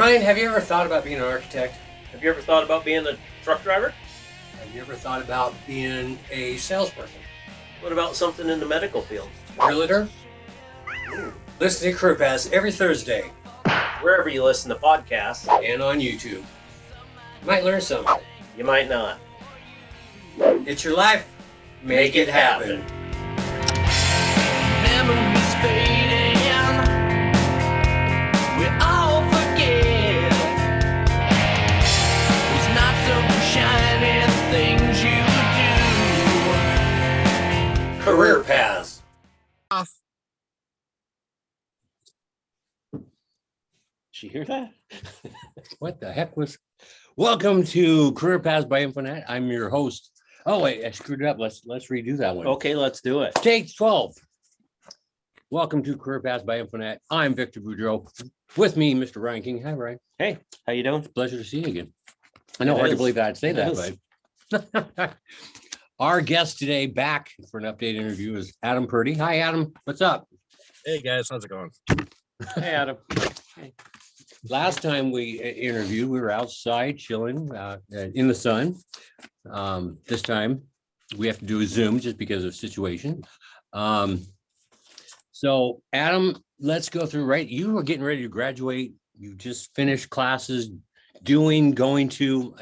Ryan, have you ever thought about being an architect? Have you ever thought about being a truck driver? Have you ever thought about being a salesperson? What about something in the medical field? Realtor? Listen to Career Paths every Thursday Wherever you listen to podcasts, and on YouTube. You might learn something. you might not. It's your life. Make it happen. Memories fading, we all forget those not so shiny things you do. Career Paths. Did you hear that? What the heck was? Welcome to Career Paths by Infonet. I'm your host. Oh wait, I screwed it up. Let's redo that one. Okay, let's do it. Take 12. Welcome to Career Paths by Infonet. I'm Victor Boudreau. With me, Mr. Ryan King. Hi, Ryan. Hey, how you doing? Pleasure to see you again. I know, It hard to is. believe I'd say It that, but our guest today back for an update interview is Adam Purdy. Hi, Adam. What's up? Hey guys, how's it going? Hey, Adam. Last time we interviewed, we were outside chilling in the sun. This time we have to do a Zoom just because of situation. So Adam, let's go through, right? You were getting ready to graduate. You just finished classes, going to,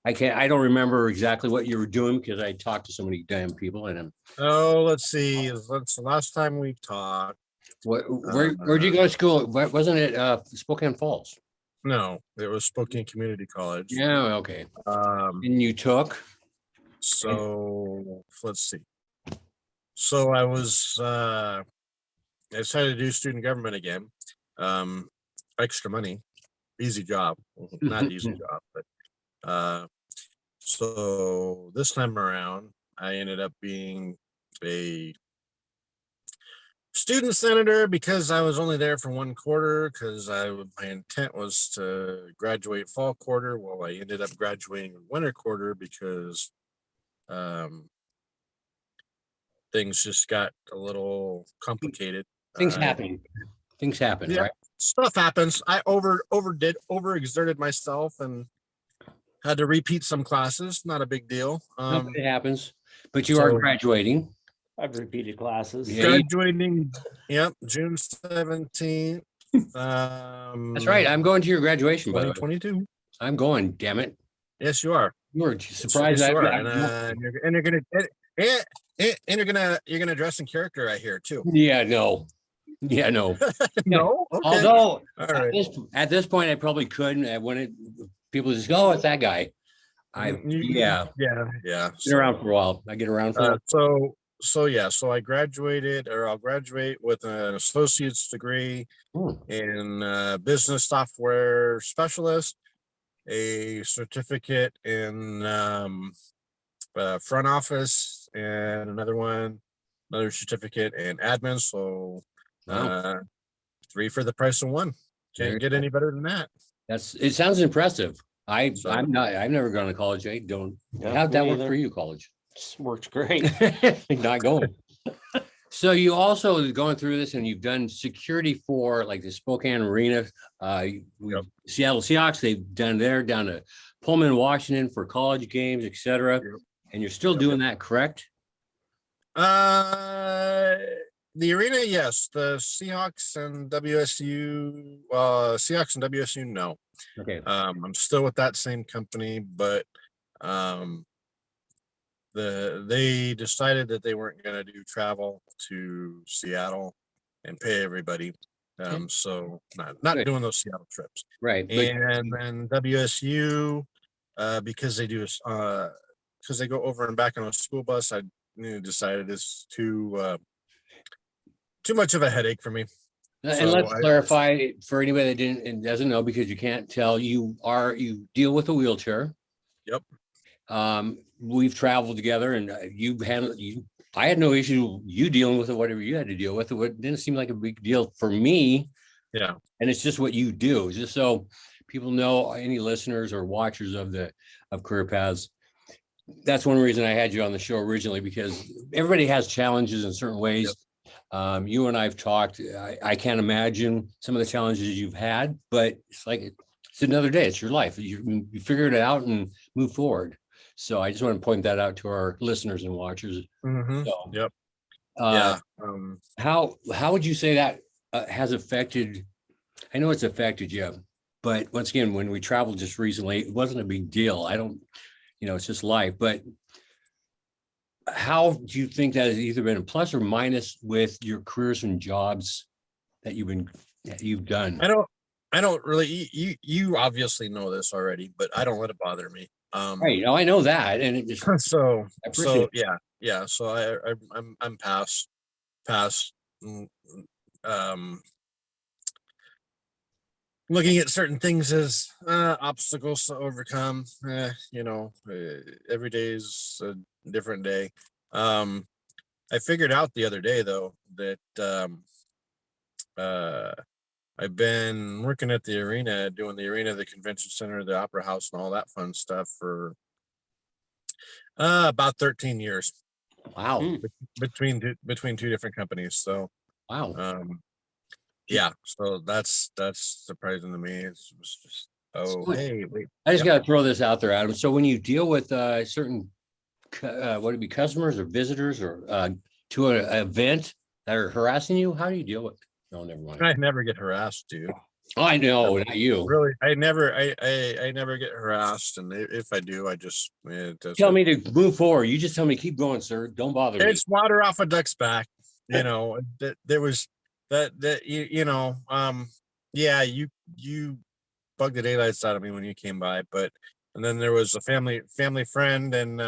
I don't remember exactly what you were doing because I talked to so many damn people and Oh, let's see. That's the last time we talked. where'd you go to school? Wasn't it Spokane Falls? No, it was Spokane Community College. Yeah, okay. Um, And you took? so let's see. So I decided to do student government again. Extra money, easy job. Not easy job, but so this time around, I ended up being a student senator because I was only there for one quarter because my intent was to graduate fall quarter. Well, I ended up graduating winter quarter because things just got a little complicated. Things I- happen. Things happen, Yeah. right? Stuff happens. I overexerted myself and had to repeat some classes. Not a big deal. It happens. But you are so- graduating. I've repeated classes. Yeah. Graduating, yep, June 17th. That's right. I'm going to your graduation, by the way. 2022. I'm going, damn it. Yes, you are. You were surprised. Yes, you are. I'm- And you're gonna dress in character, I hear too. Yeah, no. Yeah, no. No, okay. Although All right. at this point, I probably couldn't. People just go, oh, it's that guy. Yeah, Yeah. been around for a while. I get around for a while. So I graduated, or I'll graduate with an associate's degree in business software specialist, a certificate in front office, and another certificate in admin. So Wow. 3 for the price of 1. There you Can't get any better than that. It sounds impressive. I've So- never gone to college. I don't. Yeah, How'd that me work either. for you, college? Works great. Not going. So you also going through this and you've done security for like the Spokane Arena, Yep. Seattle Seahawks, they've done there down to Pullman, Washington for college games, etc. Yep. And you're still Yep. doing that, correct? The arena, yes. The Seahawks and WSU, no. Okay. I'm still with that same company, but they decided that they weren't going to do travel to Seattle and pay everybody. So not Good. doing those Seattle trips. Right. But And then WSU, because they do because they go over and back on a school bus, I decided it's too much of a headache for me. and so let's I- clarify for anybody that didn't and doesn't know, because you can't tell, you deal with a wheelchair. Yep. We've traveled together and I had no issue you dealing with it, whatever you had to deal with. It didn't seem like a big deal for me. Yeah. And it's just what you do, just so people know, any listeners or watchers of Career Paths. That's one reason I had you on the show originally, because everybody has challenges in certain ways. You and I've talked. I can't imagine some of the challenges you've had, but it's like it's another day. It's your life. You figure it out and move forward. So I just want to point that out to our listeners and watchers. Mhm. So, Yep. uh, Yeah. how would you say that has affected? I know it's affected you, but once again, when we traveled just recently, it wasn't a big deal. I don't, it's just life. But how do you think that has either been a plus or minus with your careers and jobs that you've done? I don't really, you obviously know this already, but I don't let it bother me. Right. Now I know that, and it just So, I appreciate it. yeah. So I'm past, mm, um, looking at certain things as obstacles to overcome. Every day is a different day. I figured out the other day though that I've been working at the arena, doing the arena, the convention center, the opera house, and all that fun stuff for about 13 years Wow. Hmm. between two different companies. So Wow. yeah, so that's surprising to me. It's just So hey, wait, I just yep. got to throw this out there, Adam. So when you deal with certain, would it be customers or visitors or to an event that are harassing you, how do you deal with? No, never mind. I never get harassed, dude. Oh, I know, not you. Really, I never get harassed, and if I do, I just Tell me to move forward. You just tell me keep going, sir. Don't bother me. it's water off a duck's back. There was that yeah, you bugged the daylights out of me when you came by, but and then there was a family friend and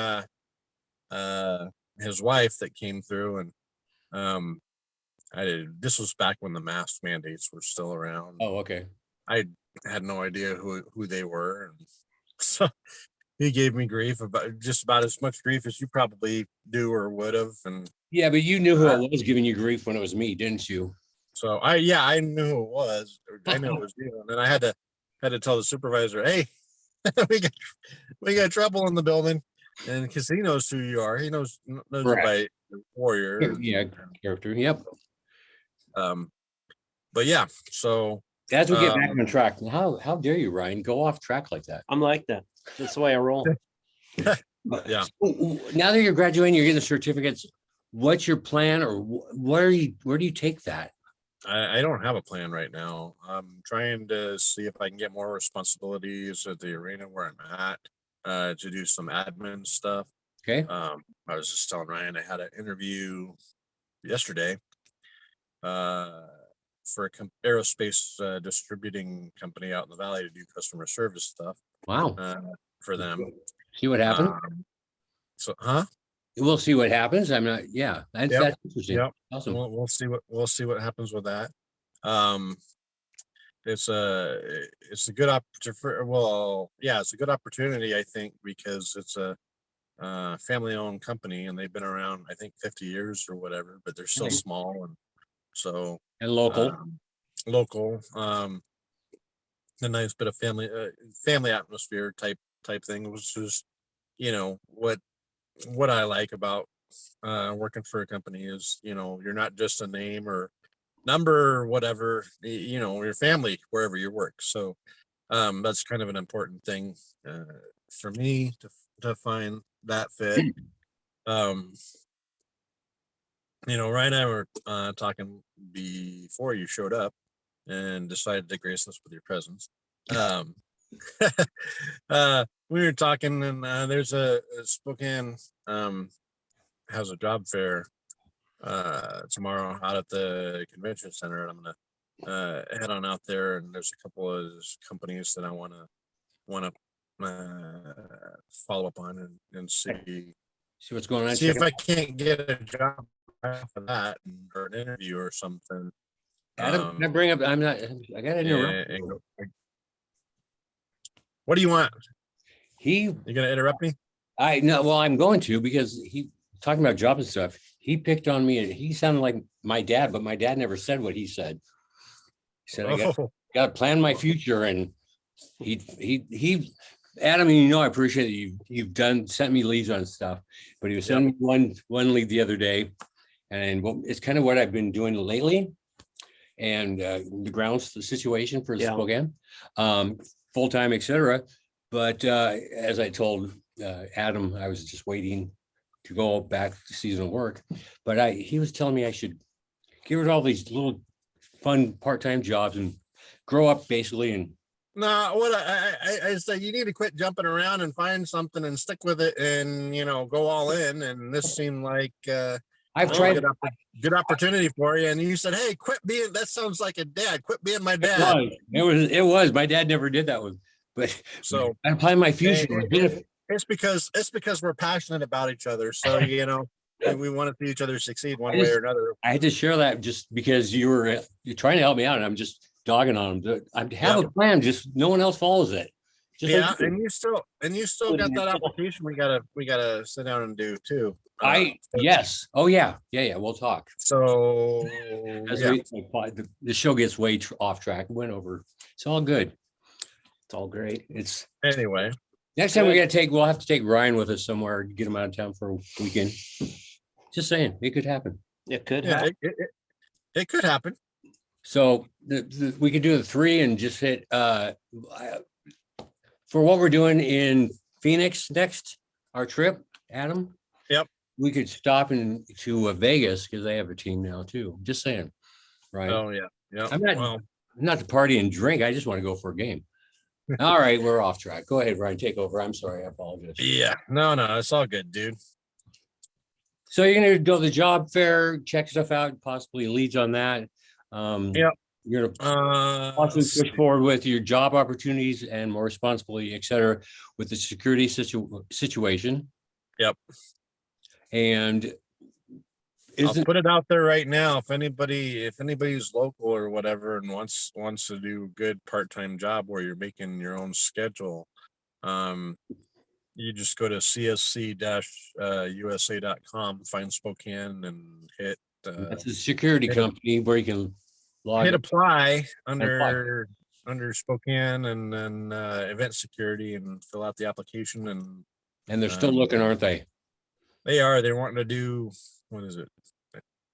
his wife that came through, and this was back when the mask mandates were still around. Oh, okay. I had no idea who they were, and so he gave me grief about just about as much grief as you probably do or would have. And Yeah, but you knew who it was giving you grief when it was me, didn't you? so I knew who it was. I knew it was you, and then I had to tell the supervisor, hey, we got trouble in the building, and because he knows who you are, he knows you by Warrior. Yeah, character. Yep. But yeah, so As we get back on track, how dare you, Ryan, go off track like that? I'm like that. That's the way I roll. yeah. Now that you're graduating, you're getting the certificates. What's your plan, or where do you take that? I don't have a plan right now. I'm trying to see if I can get more responsibilities at the arena where I'm at, to do some admin stuff. Okay. I was just telling Ryan I had an interview yesterday for a aerospace distributing company out in the valley to do customer service stuff Wow. for them. See what happens. So We'll see what happens. I'm not. Yeah, that's interesting. Yep. Awesome. We'll see what happens with that. It's a good opportunity. Well, yeah, it's a good opportunity, I think, because it's a family-owned company, and they've been around, I think, 50 years or whatever, but they're still Nice. small, and so And local. local. A nice bit of family atmosphere type thing, which is, what I like about working for a company is, you're not just a name or number or whatever, your family wherever you work. So that's kind of an important thing for me to find that fit. Ryan and I were talking before you showed up and decided to grace us with your presence. We were talking, and there's a Spokane has a job fair tomorrow out at the convention center, and I'm gonna head on out there. And there's a couple of companies that I want to follow up on and see what's going on. See if I can't get a job after that, or an interview or something. Adam, can I bring up? I'm not. I got to interrupt. What do you want? You gonna interrupt me? I know. Well, I'm going to, because he talking about jobs and stuff. He picked on me, and he sounded like my dad, but my dad never said what he said. He said, "I got to plan my future," and he. Adam, I appreciate that you've sent me leads on stuff, but he was sending me one lead the other day, And it's kind of what I've been doing lately. And the grounds, the situation for Yeah. Spokane, full-time, et cetera. But as I told Adam, I was just waiting to go back to seasonal work. But he was telling me I should get rid of all these little fun part-time jobs and grow up basically. And No, what I say, you need to quit jumping around and find something and stick with it, and go all in. And this seemed like I've a tried. good opportunity for you. And you said, "Hey, quit being." That sounds like a dad. Quit being my It dad. was. It was. My dad never did that with, but So I plan my future. it's because we're passionate about each other. So we want to see each other succeed one way or another. I had to share that just because you're trying to help me out, and I'm just dogging on them. I have a plan, just no one else follows it. Just Yeah, like and you still got that application we gotta sit down and do too. yes. Oh yeah. We'll talk. So As yeah. the show gets way off track. Went over. It's all good. It's all great. It's Anyway, next time we'll have to take Ryan with us somewhere, get him out of town for a weekend. Just saying, it could happen. It could yeah, happen. it could happen. So we could do the 3 and just hit for what we're doing in Phoenix next, our trip, Adam. Yep. We could stop to Vegas because they have a team now too. Just saying, right? Oh yeah, yeah. I'm not to party and drink. I just want to go for a game. All right, we're off track. Go ahead, Ryan. Take over. I'm sorry. I apologize. Yeah, no, it's all good, dude. So you're gonna go to the job fair, check stuff out, possibly leads on that. Yep. You're gonna possibly push forward with your job opportunities and more responsibly, et cetera, with the security situation. Yep. And I'll put it out there right now. If anybody's local or whatever and wants to do a good part-time job where you're making your own schedule, you just go to csc-usa.com, find Spokane, and hit that's a security company where you can hit apply under Spokane, and then event security, and fill out the application. And they're still looking, aren't they? They're wanting to do, what is it,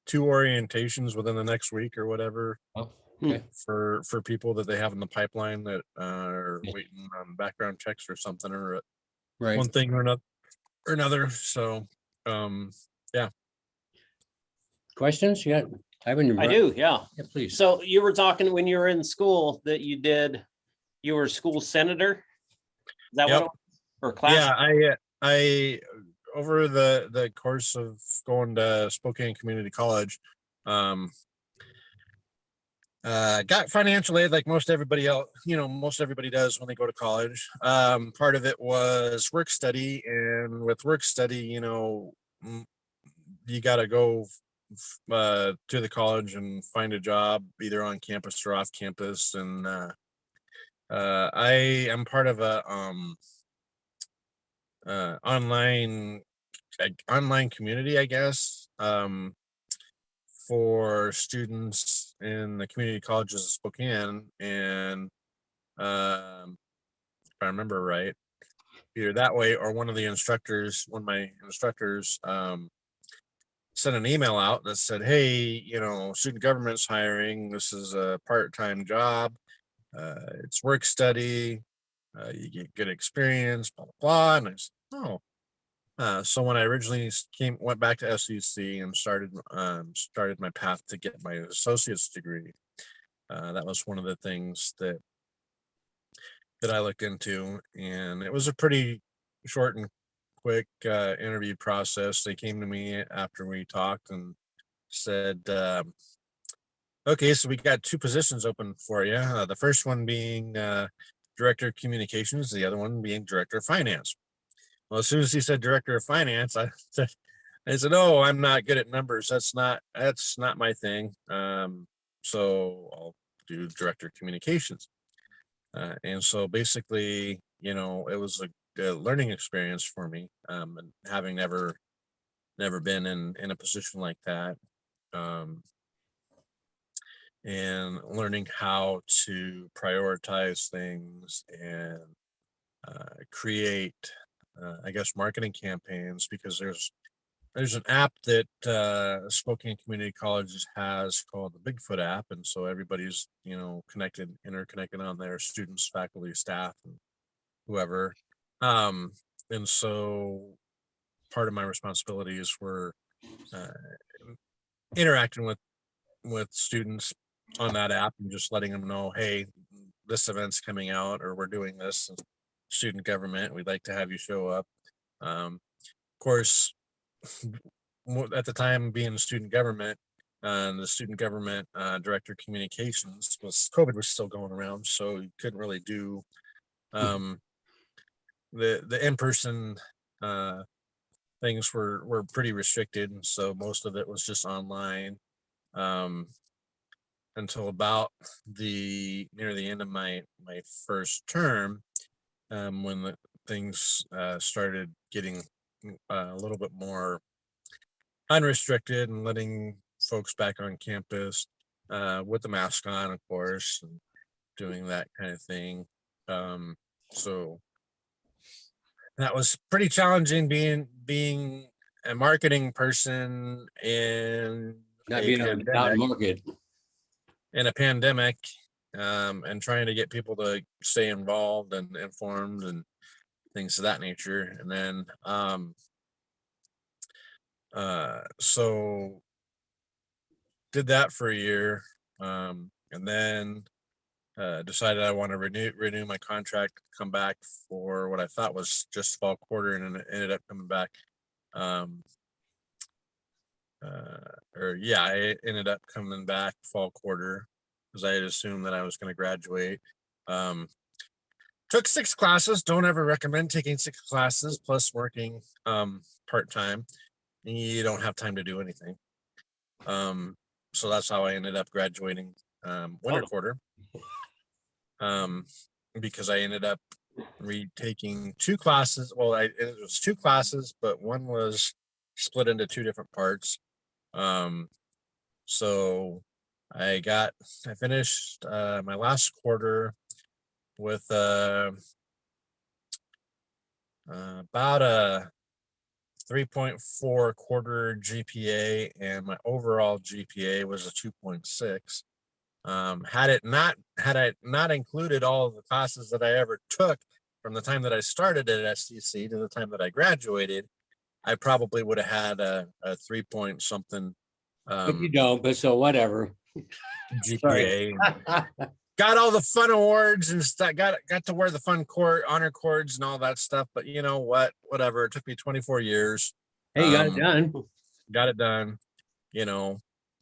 2 orientations within the next week or whatever. Oh, okay. For people that they have in the pipeline that are waiting on background checks or something, or Right. one thing or another. So yeah. Questions? You got? I do, yeah. Yeah, please. So you were talking when you were in school that you were a school senator? Is that Yep. what? Or class? Yeah, I over the course of going to Spokane Community College, got financial aid like most everybody else, most everybody does when they go to college. Part of it was work study, and with work study, you got to go to the college and find a job either on campus or off campus. And I am part of a online community, I guess, for students in the community colleges of Spokane. And if I remember right, either that way or one of my instructors sent an email out that said, hey, student government's hiring. This is a part-time job. It's work study. You get good experience, blah, blah, blah. And I said, oh. So when I originally went back to SEC and started my path to get my associate's degree, that was one of the things that I looked into, and it was a pretty short and quick interview process. They came to me after we talked and said, okay, so we got 2 positions open for you. The first one being director of communications, the other one being director of finance. Well, as soon as he said director of finance, I said, oh, I'm not good at numbers. That's not my thing. So I'll do director of communications. And so basically, it was a learning experience for me, and having never been in a position like that, and learning how to prioritize things and create, I guess, marketing campaigns, because there's there's an app that Spokane Community College has called the Bigfoot app, and so everybody's interconnected on there, students, faculty, staff, and whoever. And so part of my responsibilities were uh, interacting with students on that app and just letting them know, hey, this event's coming out, or we're doing this. Student government, we'd like to have you show up. Of course, at the time being student government, the student government director of communications COVID was still going around, so you couldn't really do the in-person things were pretty restricted, and so most of it was just online until about near the end of my first term, when the things started getting a little bit more unrestricted and letting folks back on campus with the mask on, of course, and doing that kind of thing. So that was pretty challenging being a marketing person in Not a being out in pandemic, market. and trying to get people to stay involved and informed and things of that nature. And then so did that for a year, and then decided I want to renew my contract, come back for what I thought was just fall quarter, and it ended up coming back. I ended up coming back fall quarter because I had assumed that I was going to graduate. Took 6 classes. Don't ever recommend taking 6 classes plus working part-time. You don't have time to do anything. So that's how I ended up graduating winter quarter. Because I ended up retaking 2 classes. Well, it was 2 classes, but one was split into 2 different parts. So I finished my last quarter with about a 3.4 quarter GPA, and my overall GPA was a 2.6. Had I not included all of the classes that I ever took from the time that I started at SCC to the time that I graduated, I probably would have had a 3 point something But you don't, but so whatever. GPA. Got all the fun awards and stuff. Got to wear the fun honor cords and all that stuff. But you know what? Whatever. It took me 24 years. Hey, you got it done. Got it done.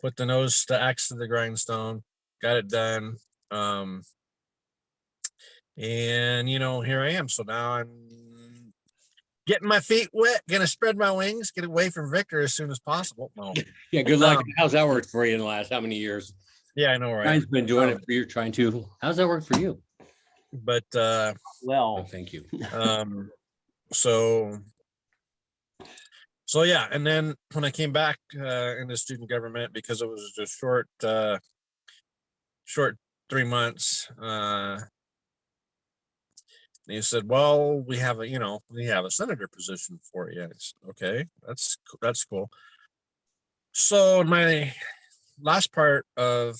Put the axe to the grindstone. Got it done. And here I am. So now I'm getting my feet wet, gonna spread my wings, get away from Victor as soon as possible. No. Yeah, good luck. How's that worked for you in the last how many years? Yeah, I know, right? Brian's been doing it for you, trying to. How's that work for you? But Well, thank you. So yeah, and then when I came back into student government, because it was just short 3 months, he said, well, we have a senator position for you. Okay, that's cool. So in my last part of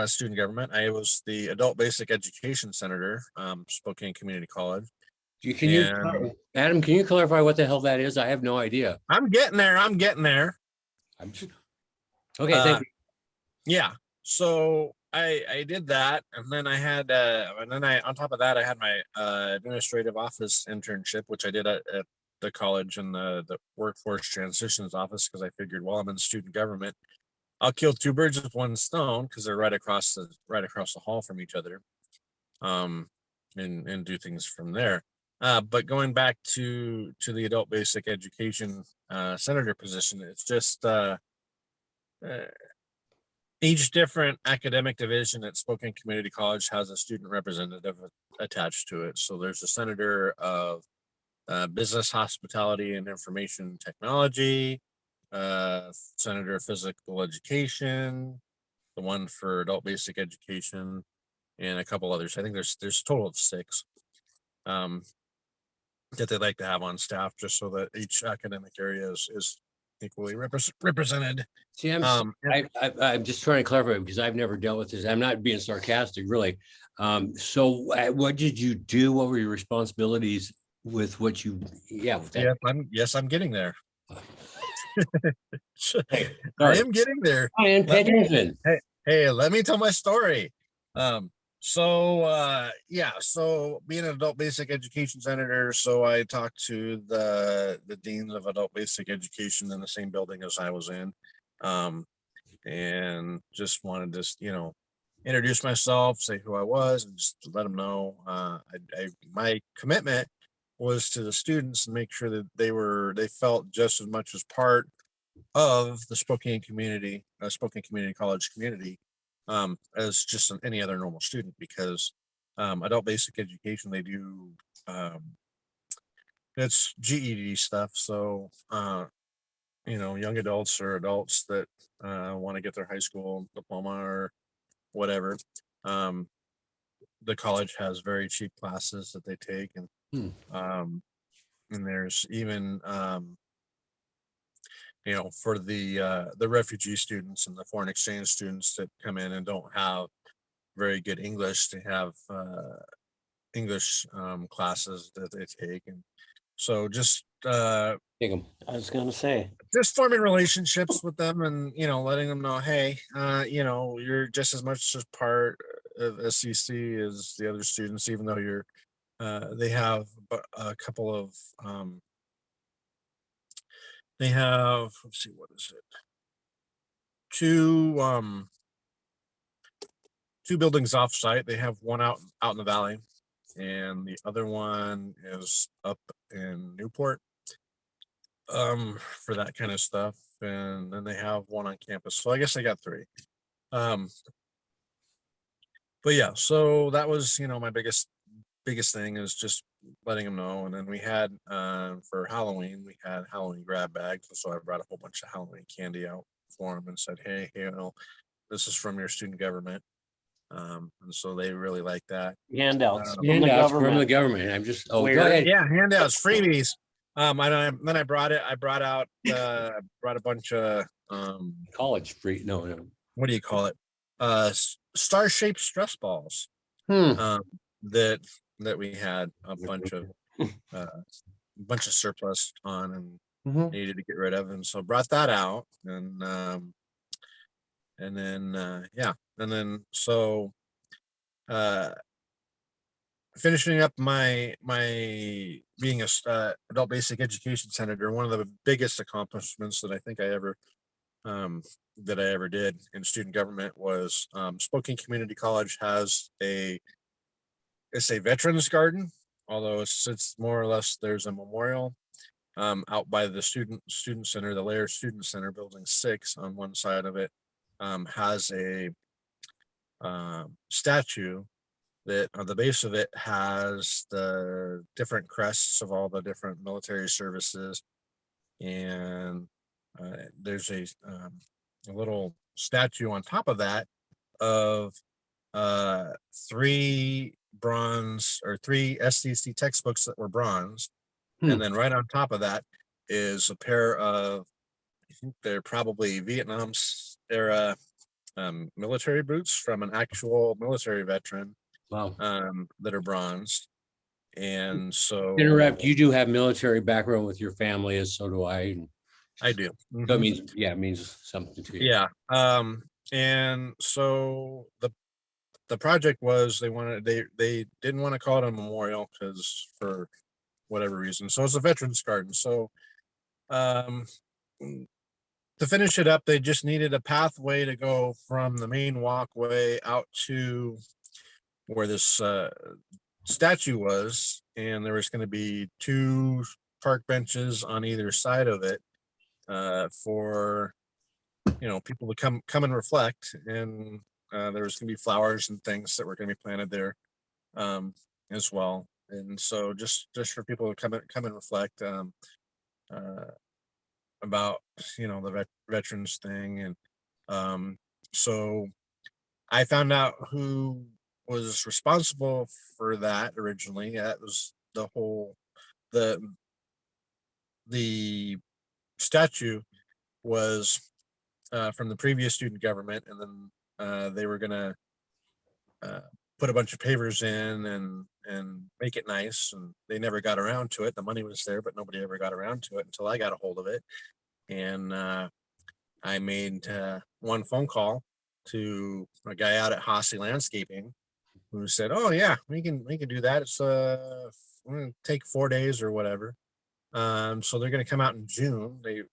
student government, I was the adult basic education senator, Spokane Community College. Adam, can you clarify what the hell that is? I have no idea. I'm getting there. Okay, thank you. Yeah. So I did that, and then on top of that, I had my administrative office internship, which I did at the college in the workforce transitions office, because I figured, well, I'm in student government, I'll kill 2 birds with 1 stone, because they're right across the hall from each other, and do things from there. But going back to the adult basic education senator position, it's just each different academic division at Spokane Community College has a student representative attached to it. So there's a senator of business, hospitality, and information technology, senator of physical education, the one for adult basic education, and a couple others. I think there's a total of 6 that they like to have on staff, just so that each academic area is represented. See, And I'm just trying to clarify because I've never dealt with this. I'm not being sarcastic, really. So what did you do? What were your responsibilities with what you, with that? I'm getting there. Hey, I sorry. am getting there. Ryan, pay Let me, attention. hey, let me tell my story. So being an adult basic education senator, so I talked to the deans of adult basic education in the same building as I was in. And just wanted to, introduce myself, say who I was, and just to let them know. My commitment was to the students and make sure that they felt just as much as part of the Spokane Community College community, as just any other normal student, because adult basic education, they do, it's GED stuff. So, young adults or adults that want to get their high school diploma or whatever. Um, the college has very cheap classes that they take, Hmm. and there's even for the refugee students and the foreign exchange students that come in and don't have very good English, to have English classes that they take. And so Take 'em. I was gonna say, just forming relationships with them, and letting them know, hey, you're just as much as part of SCC as the other students, even though they have a couple of they have, let's see, what is it, two two buildings off site. They have one out in the valley, and the other one is up in Newport, for that kind of stuff. And then they have one on campus, so I guess they got three. um but yeah, so that was, my biggest thing, is just letting them know. And then we had, for Halloween, we had Halloween grab bags, so I brought a whole bunch of Halloween candy out for them and said, hey, this is from your student government. And so they really like that. handouts from the Handouts from the government. government. I'm just, go Where- ahead. Yeah, handouts, freebies. Then I brought out brought a bunch of College free. No. what do you call it? Star-shaped stress balls. Hmm. That we had a bunch of surplus on and Mhm. needed to get rid of, and so brought that out. And then so uh finishing up my being a adult basic education senator. One of the biggest accomplishments that I think I ever did in student government was, Spokane Community College has it's a veterans garden, although it's more or less, there's a memorial out by the student center. The Lair Student Center, building 6, on one side of it has a statue that on the base of it has the different crests of all the different military services. And there's a little statue on top of that of 3 SDC textbooks that were bronze. Hmm. And then right on top of that is a pair of, I think they're probably Vietnam era military boots from an actual military veteran, Wow. that are bronze. And so Interrupt. You do have military background with your family, as so do I. And I do. so it Mhm. means, it means something to you. Yeah. And so the project was, they didn't want to call it a memorial because, for whatever reason, so it's a veterans garden. So um to finish it up, they just needed a pathway to go from the main walkway out to where this statue was, and there was going to be 2 park benches on either side of it, for people to come and reflect. And there was going to be flowers and things that were going to be planted there, as well. And so just for people to come and reflect, uh, about the veterans thing. And so I found out who was responsible for that originally. That was the whole the statue was from the previous student government, and then they were gonna put a bunch of pavers in and make it nice, and they never got around to it. The money was there, but nobody ever got around to it until I got a hold of it, and I made one phone call to a guy out at Hossey Landscaping who said, "Oh yeah, we can do that. It's gonna take 4 days or whatever." So they're gonna come out in June. The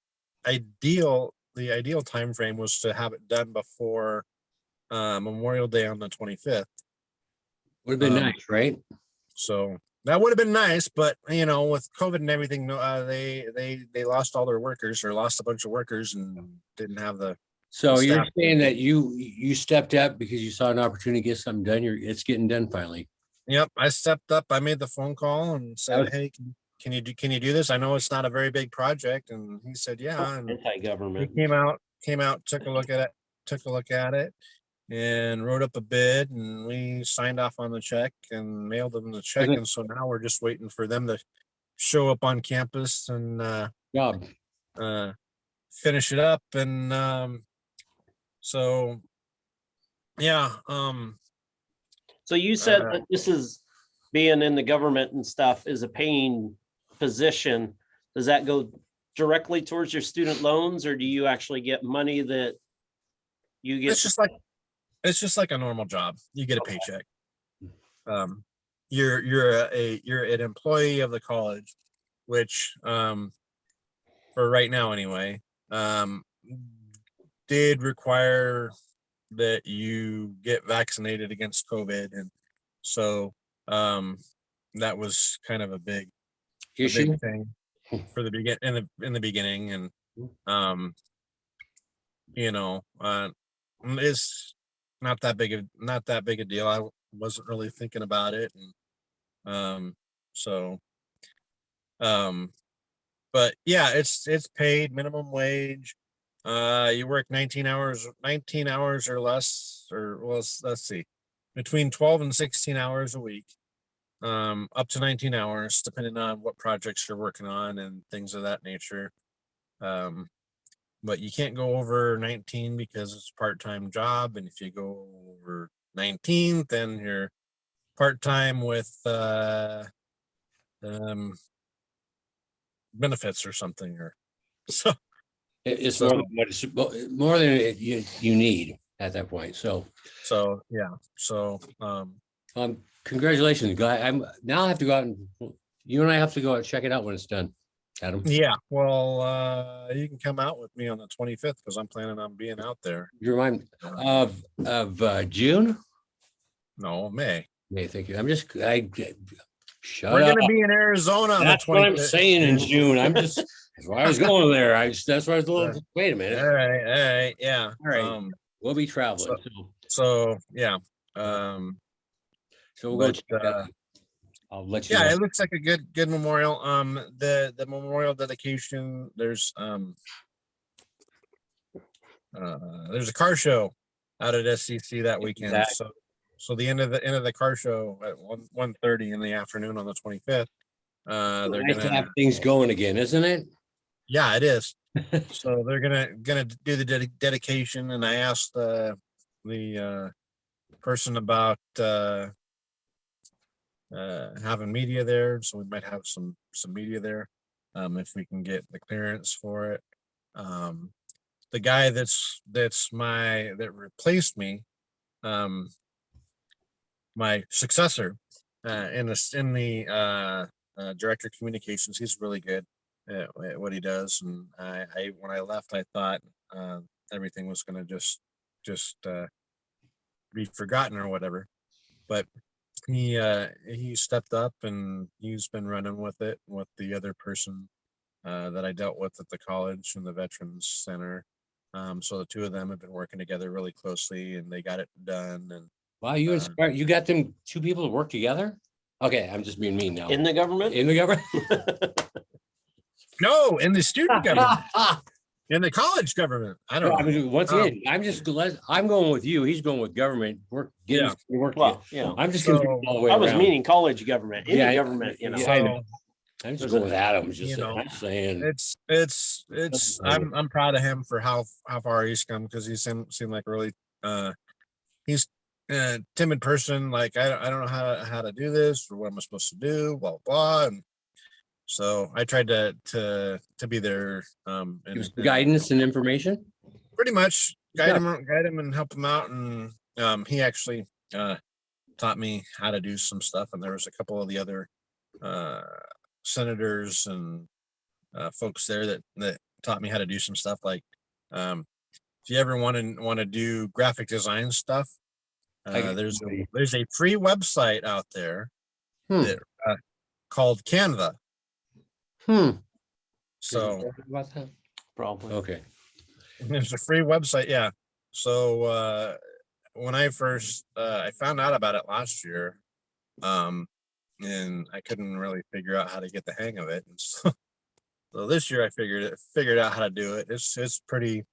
ideal time frame was to have it done before Memorial Day on the 25th. Would have been Um, nice, right? So that would have been nice, but with COVID and everything, they lost all their workers, or lost a bunch of workers, and didn't have the. So you're staff. saying that you stepped up because you saw an opportunity to get something done. It's getting done finally. Yep, I stepped up. I made the phone call and said, was- "Hey, can you do this? I know it's not a very big project." And he said, "Yeah." And he Anti-government. came out, took a look at it, and wrote up a bid, and we signed off on the check and mailed them the check. Okay. And so now we're just waiting for them to show up on campus and Job. finish it up. And so yeah, So you said that this is being in the government and stuff is a paying position. Does that go directly towards your student loans, or do you actually get money that you get? it's just like a normal job. You get a paycheck. You're an employee of the college, which for right now anyway, did require that you get vaccinated against COVID, and so that was kind of a big Issue. thing for the in the beginning. And it's not that big a deal. I wasn't really thinking about it, and but yeah, it's paid minimum wage. You work 19 hours or less, or let's see, between 12 and 16 hours a week, up to 19 hours, depending on what projects you're working on and things of that nature. But you can't go over 19 because it's a part-time job. And if you go over 19, then you're part-time with benefits or something, or so. It's So- more than you need at that point. So Yeah. So congratulations, guy. I have to go out and you and I have to go out and check it out when it's done. Adam, yeah. Well, you can come out with me on the 25th because I'm planning on being out there. you remind me of June. No, May. May, thank you. Shut We're up. gonna be in Arizona on That's the what I'm 25th. saying in June. That's why I was going there. That's why I was a little. Wait a All minute. right, yeah. All right. We'll be traveling. So yeah. So we'll go But, check that out. I'll let you Yeah, know. it looks like a good memorial. The memorial dedication, there's a car show out at SCC that weekend. Exactly. So the end of the car show at 1:30 in the afternoon on the 25th. They're Nice to gonna have things going again, isn't it? Yeah, it is. So they're gonna do the dedication, and I asked the person about having media there, so we might have some media there if we can get the clearance for it. The guy that replaced me, my successor in the director of communications, he's really good at what he does. And when I left, I thought everything was going to just be forgotten or whatever, but he stepped up and he's been running with it with the other person that I dealt with at the college and the Veterans Center. So the two of them have been working together really closely, and they got it done. And Wow, you inspired. You got them two people to work together. Okay, I'm just being mean now. In the government? In the government. no, in the student government, in the college government. I don't No, I know. mean, once again, I'm going with you. He's going with government. Work. Yeah. Work. Well, you know, I'm just So, going all the way I was around. meaning college government, any Yeah, government, you know. yeah, I know. I'm just going with Adam's, just You know, saying. It's I'm proud of him for how far he's come, because he seemed like a really he's a timid person. Like, I don't know how to do this, or what am I supposed to do, blah blah. And so I tried to be there, Give us and guidance and information. pretty much guide Yeah. him and help him out. And he actually taught me how to do some stuff. And there was a couple of the other senators and folks there that taught me how to do some stuff. Like, if you ever want to do graphic design stuff, there's a free website out there that called Canva. So About that? Probably. Okay. there's a free website, yeah. So when I first I found out about it last year, and I couldn't really figure out how to get the hang of it. And so this year I figured out how to do it. It's pretty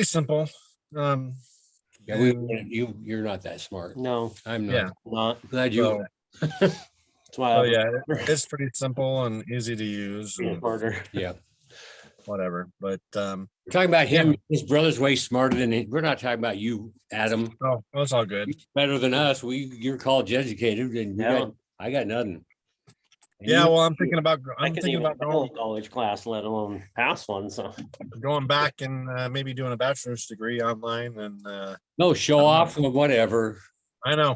simple. Yeah, and you're not that smart. No, I'm not. Yeah. not. Glad you. so, That's why so I yeah, it's pretty simple and easy to use and harder. Yeah. whatever. But We're talking about him. His brother's way smarter than him. We're not talking about you, Adam. oh, that's all good. You're better than us. You're college educated, and I got nothing. And Yeah, you- well, I'm thinking about fail a college class, let alone pass one. So going back and maybe doing a bachelor's degree online. And no show off or whatever. I know.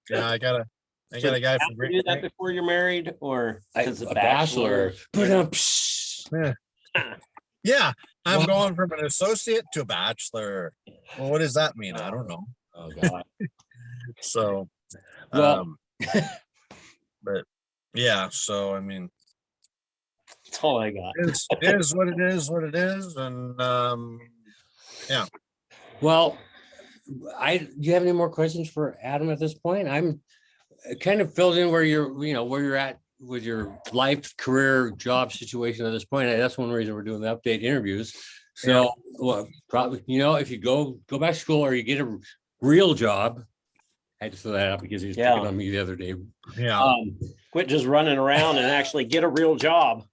Yeah, I got a guy you from have to do that before you're married, or because A bachelor. But Yeah, I'm Wow. going from an associate to a bachelor. Well, what does that mean? I don't know. oh god. So, Well, but yeah, so I mean, that's all I got. it is what it is, and well, do you have any more questions for Adam at this point? I'm kind of filled in where you're at with your life, career, job situation at this point. That's one reason we're doing the update interviews. So, well, probably, if you go back to school or you get a real job, I had to throw that out because he was picking on me the other day. yeah, Quit just running around and actually get a real job.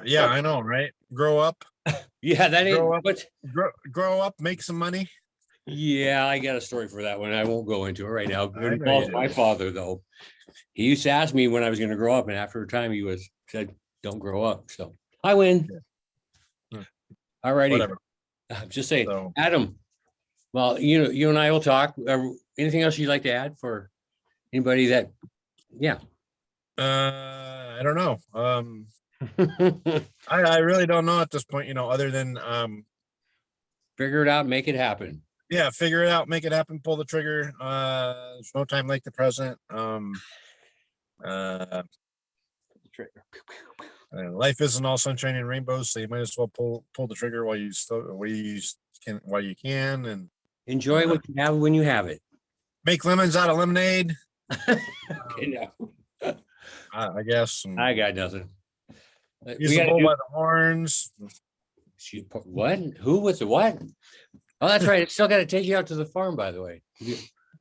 yeah, I know, right? Grow up, Yeah, that ain't. Grow up. But grow up, make some money. yeah, I got a story for that one. I won't go into it right now. It I know involves you my do. father, though. He used to ask me when I was going to grow up, and after a time, he said, "Don't grow up." So I win. Yeah. All righty. Whatever. I'm just saying, So, Adam. Well, you and I will talk. Anything else you'd like to add for anybody that? Yeah. I don't know. I really don't know at this point. Other than Figure it out, make it happen. yeah, figure it out, make it happen, pull the trigger. There's no time like the present. Life isn't all sunshine and rainbows, so you might as well pull the trigger while you can, and Enjoy what you have when you have it. make lemons out of lemonade. Yeah. I guess. And I got nothing. use the bull by the horns. What? Who with the what? Oh, that's right. It's still got to take you out to the farm, by the way.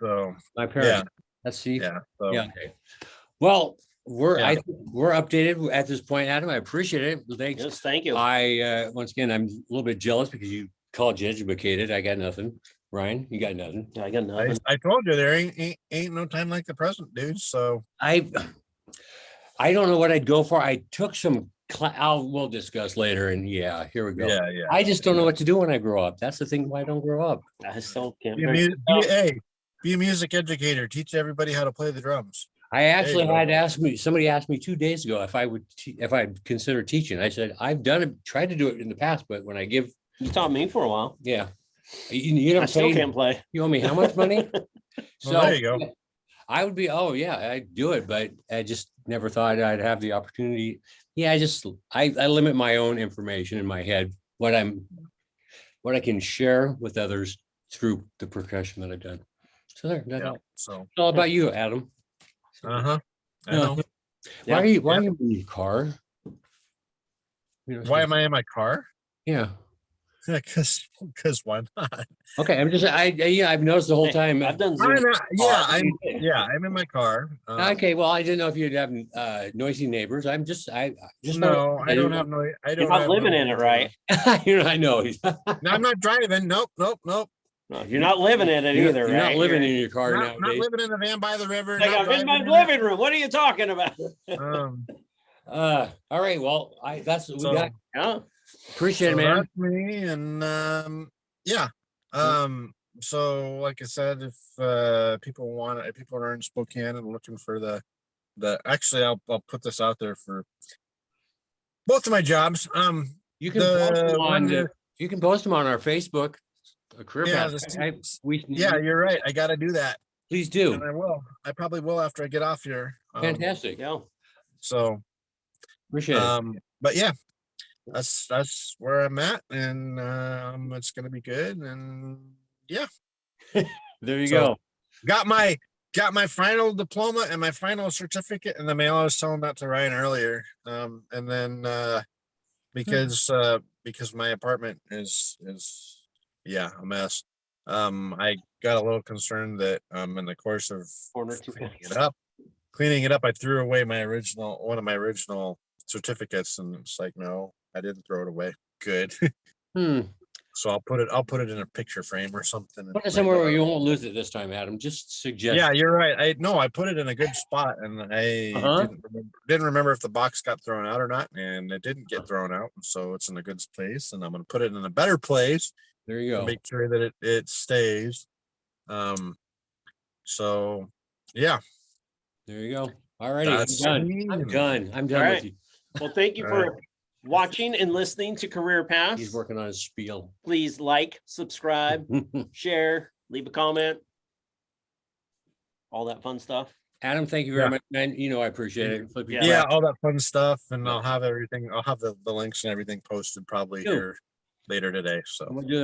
So My parents. yeah, Let's see. yeah. So Yeah. Okay. Well, Yeah. I think we're updated at this point, Adam. I appreciate it. Thanks. Yes, thank you. Once again, I'm a little bit jealous because you college educated. I got nothing. Ryan, you got nothing. Yeah, I got nothing. I told you there ain't no time like the present, dude. So I don't know what I'd go for. I took some. We'll discuss later. And yeah, here we go. yeah. I just don't know what to do when I grow up. That's the thing. Why I don't grow up. I still can't. Be a music educator. Teach everybody how to play the drums. I actually go. had asked me. Somebody asked me 2 days ago if I'd consider teaching. I said I've done it, tried to do it in the past, but when I give, You taught me for a while. yeah, you never I still paid. can't play. You owe me how much money? Well, there you go. I would be. Oh yeah, I'd do it, but I just never thought I'd have the opportunity. Yeah, I limit my own information in my head, what I can share with others through the percussion that I've done. So there, that's Yeah. all. So It's all about you, Adam. I Yeah. know. Why are you in your car? Why am I in my car? Yeah. Because why not? Okay, I've noticed the whole Hey, time. I've done Why Zoom. not? Yeah, calls. I'm in my car. Okay, well, I didn't know if you'd have noisy neighbors. I just No, I don't have no. I You're don't not have living no, in it, right? I know. No, I'm not driving. Nope. No, you're not living in it either, You're right? not living You're in your car Not nowadays. living in a van by the river. like, Not I'm in my driving in living room. What are you talking about? it. All right. Well, that's what we So, got. Yeah. Appreciate it, so man. that's me, and yeah. So like I said, if people are in Spokane and looking for actually, I'll put this out there for both of my jobs. You can post The them one on is- you can post them on our Facebook, a career Yeah, path. yeah, you're right. I got to do that, Please and do. I will. I probably will after I get off here. Fantastic. Yeah. So, Appreciate it. but yeah, that's where I'm at, and it's gonna be good, and yeah. There you So- go. Got my final diploma and my final certificate in the mail. I was telling that to Ryan earlier. And then because my apartment is yeah, a mess. I got a little concerned that in the course of Corner to cleaning it up, I threw away one of my original certificates, and it's like, no, I didn't throw it away. Good. Hmm. So I'll put it in a picture frame or something. Put it somewhere where you won't lose it this time, Adam. Just suggest. Yeah, you're right. I put it in a good spot, and I Uh-huh. didn't remember if the box got thrown out or not, and it didn't get thrown out, so it's in a good place, and I'm gonna put it in a better place There you to go. make sure that it stays. So yeah, There you go. All righty. I'm That's done. me. I'm done. I'm done All with right. you. Well, thank you All for watching and listening to Career Paths. He's working on his spiel. Please like, subscribe, share, leave a comment. All that fun stuff. Adam, thank you very Yeah. much, man. You know I appreciate it. Flip your yeah, crap. all that fun stuff, and Yeah. I'll have everything. I'll have the links and everything posted probably Cool. here later today. I'm So gonna do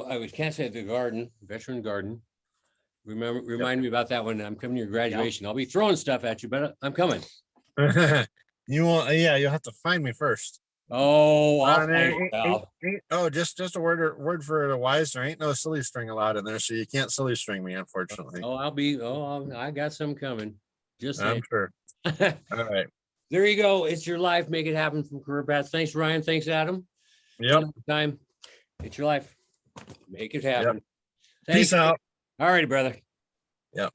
I can't say the garden, veteran garden. Remind me about that when I'm coming to your graduation. I'll be throwing stuff at you, but I'm coming. you want? Yeah, you'll have to find me first. Oh, I'll On there, find you, pal. oh, just a word for the wise. There ain't no silly string allowed in there, so you can't silly string me, unfortunately. I got some coming. Just I'm saying. sure. All right. There you go. It's your life. Make it happen from Career Paths. Thanks, Ryan. Thanks, Adam. Yep. Time. It's your life. Make it happen. Peace out. All righty, brother. Yep.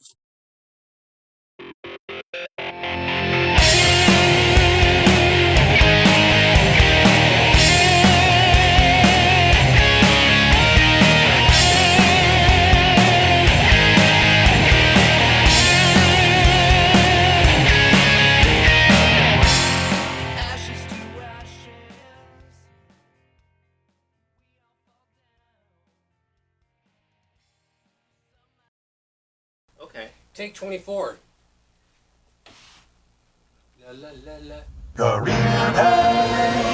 Ashes to ashes. Okay. Take 24. La, la, la, la. Career Path.